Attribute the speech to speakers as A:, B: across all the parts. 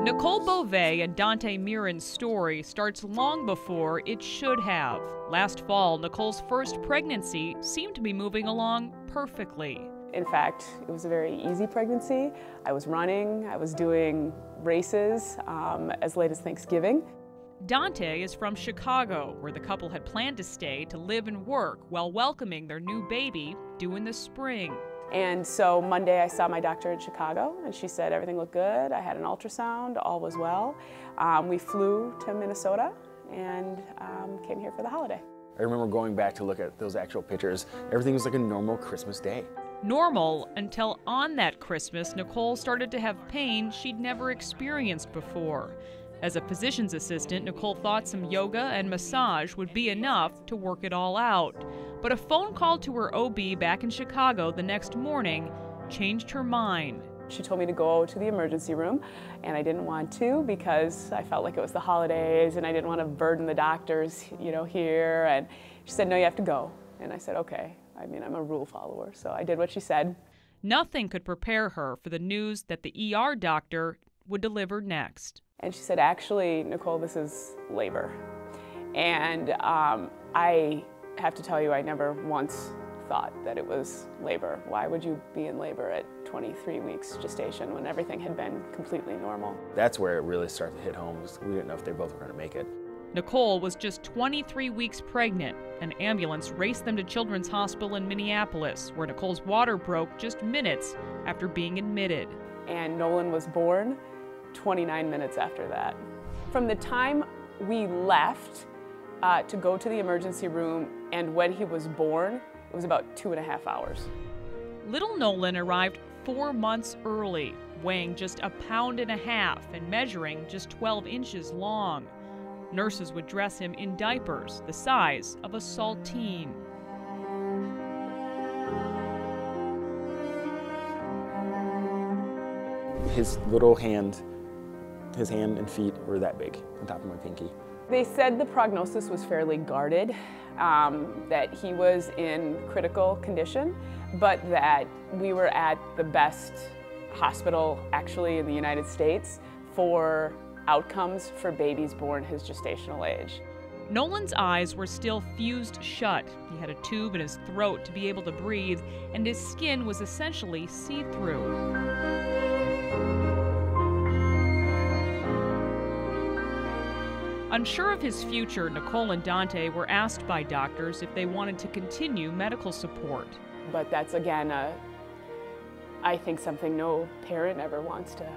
A: Nicole Beauvais and Dante Mirren's story starts long before it should have. Last fall, Nicole's first pregnancy seemed to be moving along perfectly.
B: In fact, it was a very easy pregnancy. I was running, I was doing races as late as Thanksgiving.
A: Dante is from Chicago, where the couple had planned to stay to live and work while welcoming their new baby due in the spring.
B: And so Monday I saw my doctor in Chicago and she said everything looked good. I had an ultrasound, all was well. We flew to Minnesota and came here for the holiday.
C: I remember going back to look at those actual pictures. Everything was like a normal Christmas day.
A: Normal until on that Christmas, Nicole started to have pain she'd never experienced before. As a physician's assistant, Nicole thought some yoga and massage would be enough to work it all out. But a phone call to her OB back in Chicago the next morning changed her mind.
B: She told me to go to the emergency room, and I didn't want to because I felt like it was the holidays and I didn't want to burden the doctors, here. And she said, no, you have to go. And I said, okay. I mean, I'm a rule follower, so I did what she said.
A: Nothing could prepare her for the news that the ER doctor would deliver next.
B: And she said, actually, Nicole, this is labor. And I have to tell you, I never once thought that it was labor. Why would you be in labor at 23 weeks gestation when everything had been completely normal?
C: That's where it really started to hit home. We didn't know if they both were going to make it.
A: Nicole was just 23 weeks pregnant. An ambulance raced them to Children's Hospital in Minneapolis, where Nicole's water broke just minutes after being admitted.
B: And Nolan was born 29 minutes after that. From the time we left to go to the emergency room and when he was born, it was about 2.5 hours.
A: Little Nolan arrived 4 months early, weighing just 1.5 pounds and measuring just 12 inches long. Nurses would dress him in diapers the size of a saltine.
C: His little hand, his hand and feet were that big on top of my pinky.
B: They said the prognosis was fairly guarded, that he was in critical condition, but that we were at the best hospital actually in the United States for outcomes for babies born his gestational age.
A: Nolan's eyes were still fused shut. He had a tube in his throat to be able to breathe, and his skin was essentially see-through. Unsure of his future, Nicole and Dante were asked by doctors if they wanted to continue medical support.
B: But that's, again, I think something no parent ever wants to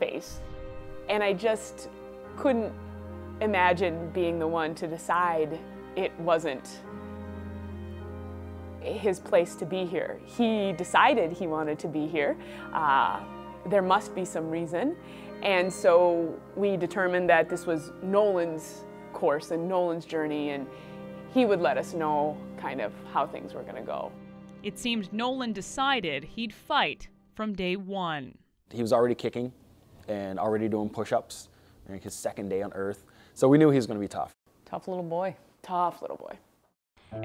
B: face. And I just couldn't imagine being the one to decide it wasn't his place to be here. He decided he wanted to be here. There must be some reason. And so we determined that this was Nolan's course and Nolan's journey, and he would let us know kind of how things were going to go.
A: It seemed Nolan decided he'd fight from day one.
C: He was already kicking and already doing push-ups during his second day on Earth. So we knew he was going to be tough.
B: Tough little boy. Tough little boy.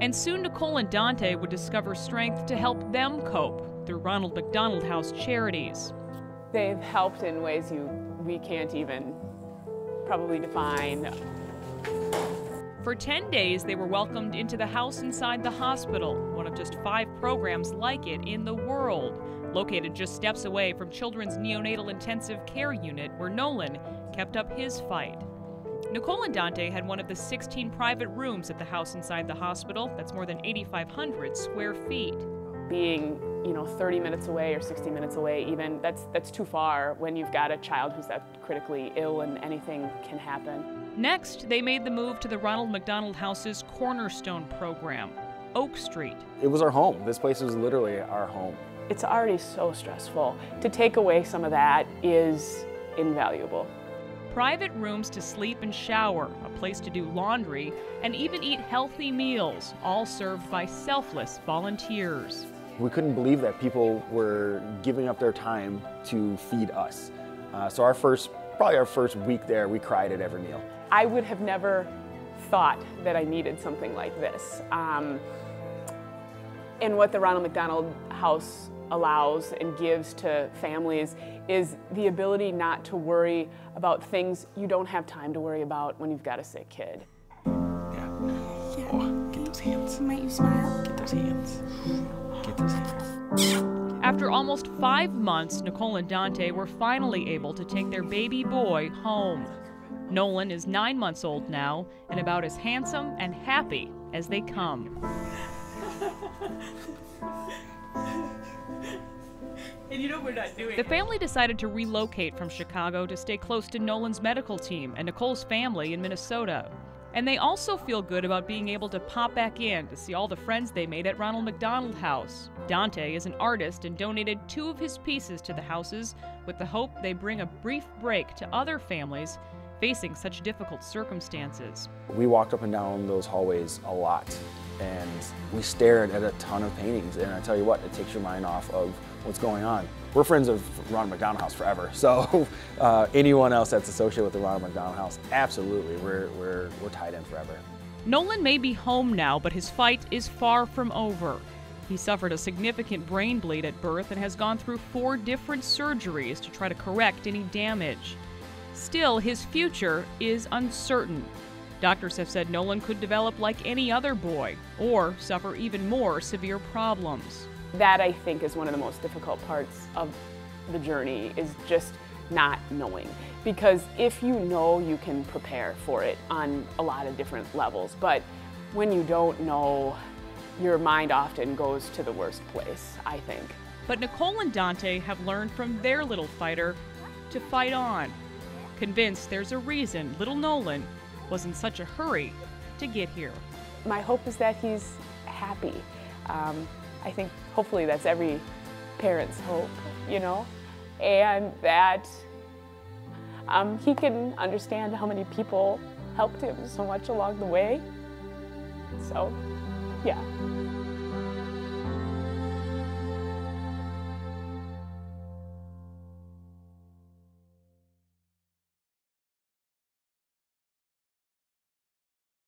A: And soon Nicole and Dante would discover strength to help them cope through Ronald McDonald House Charities.
B: They've helped in ways we can't even probably define.
A: For 10 days, they were welcomed into the house inside the hospital, one of just 5 programs like it in the world, located just steps away from Children's Neonatal Intensive Care Unit, where Nolan kept up his fight. Nicole and Dante had one of the 16 private rooms at the house inside the hospital. That's more than 8,500 square feet.
B: Being 30 minutes away or 60 minutes away even, that's too far when you've got a child who's that critically ill and anything can happen.
A: Next, they made the move to the Ronald McDonald House's cornerstone program, Oak Street.
C: It was our home. This place was literally our home.
B: It's already so stressful. To take away some of that is invaluable.
A: Private rooms to sleep and shower, a place to do laundry, and even eat healthy meals, all served by selfless volunteers.
C: We couldn't believe that people were giving up their time to feed us. So probably our first week there, we cried at every meal.
B: I would have never thought that I needed something like this. And what the Ronald McDonald House allows and gives to families is the ability not to worry about things you don't have time to worry about when you've got a sick kid.
D: Yeah. Oh, get those hands.
E: Might you smile?
D: Get those hands. Get those hands.
A: After almost 5 months, Nicole and Dante were finally able to take their baby boy home. Nolan is 9 months old now and about as handsome and happy as they come.
B: And you know we're not doing
A: The family decided to relocate from Chicago to stay close to Nolan's medical team and Nicole's family in Minnesota. And they also feel good about being able to pop back in to see all the friends they made at Ronald McDonald House. Dante is an artist and donated 2 of his pieces to the houses with the hope they bring a brief break to other families facing such difficult circumstances.
C: We walked up and down those hallways a lot, and we stared at a ton of paintings, and I tell you what, it takes your mind off of what's going on. We're friends of Ronald McDonald House forever, so anyone else that's associated with the Ronald McDonald House, absolutely, we're tied in forever.
A: Nolan may be home now, but his fight is far from over. He suffered a significant brain bleed at birth and has gone through 4 different surgeries to try to correct any damage. Still, his future is uncertain. Doctors have said Nolan could develop like any other boy or suffer even more severe problems.
B: That, I think, is one of the most difficult parts of the journey, is just not knowing. Because if you know, you can prepare for it on a lot of different levels. But when you don't know, your mind often goes to the worst place, I think.
A: But Nicole and Dante have learned from their little fighter to fight on, convinced there's a reason little Nolan was in such a hurry to get here.
B: My hope is that he's happy. I think hopefully that's every parent's hope, you know, and that he can understand how many people helped him so much along the way. So, yeah.